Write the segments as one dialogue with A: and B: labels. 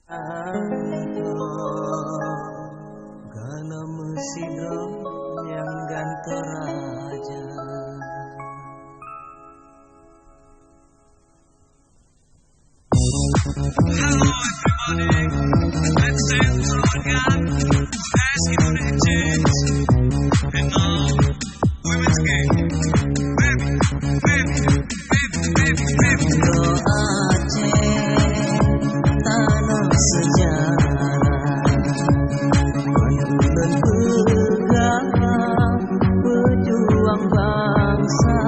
A: Gana mesidro yang gantor raja.
B: Hello everybody, let's dance again. Asking for the chance, and now women's game. Baby, baby, baby, baby, baby.
A: Doa tanah sejarah, penulen pegang pejuang bangsa,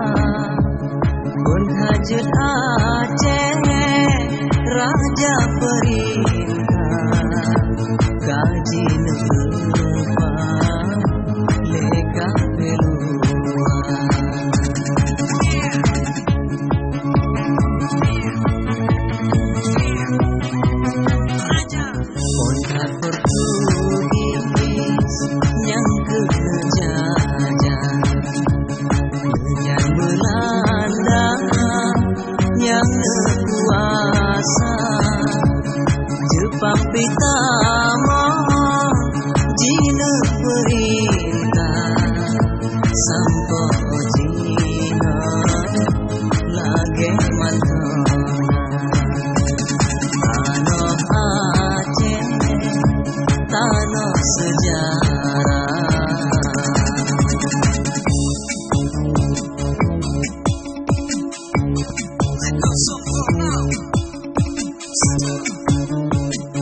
A: pun hajat Aceh raja perintah, gaji negara leka peluang. Kontrak Portugis yang kejajah, dengan Belanda yang kuasa, Jepang pertama Cina perintah, sampai Cina lagi mantap. Tanah sejarah.
B: Let go so far now. Settle,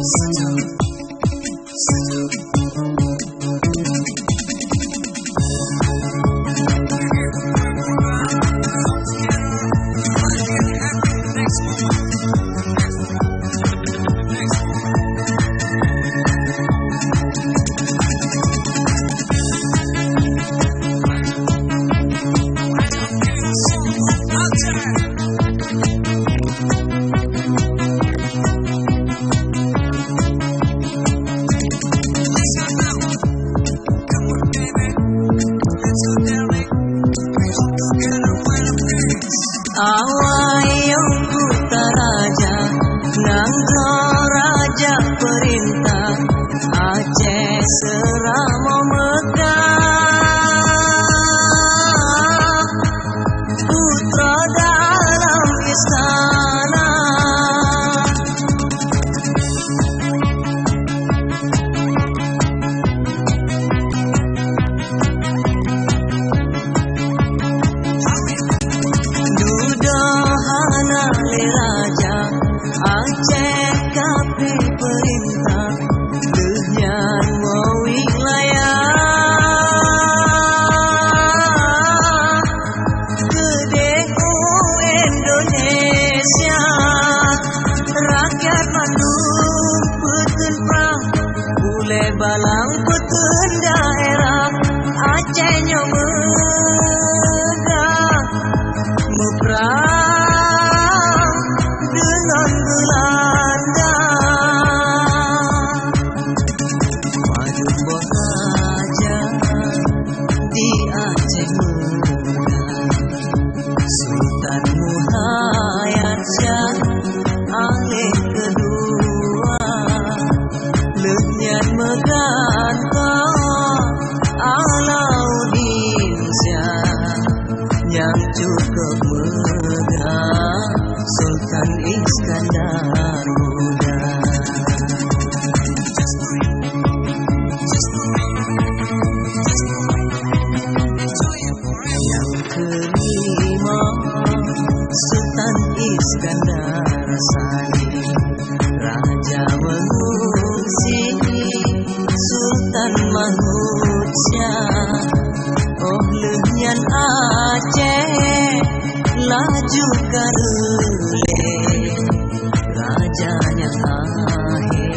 B: settle, settle. Hear the word more about. Come together, find it happy the next moment. Next moment.
A: Awayong putra raja, nangko raja perintah, Aceh seramo megah, putra dalam istana. Raja Aceh kape perintah, lehnyan mau wilayah, gedeku Indonesia, rakyat mandung peten perang, boleh balang peten daerah, Aceh megah, meperang dengan Belanda. Maju bekerja di Aceh Muda, Sultan Muhayyad Shah alih kedua, lenyat megantah Alauddin Shah yang cukup megah, Sultan Iskandar Muda. Yang kelima Sultan Iskandar Sani, raja mengungsi Sultan Mahmud Shah. Oh lehnyan Aceh laju karule, rajanya akhir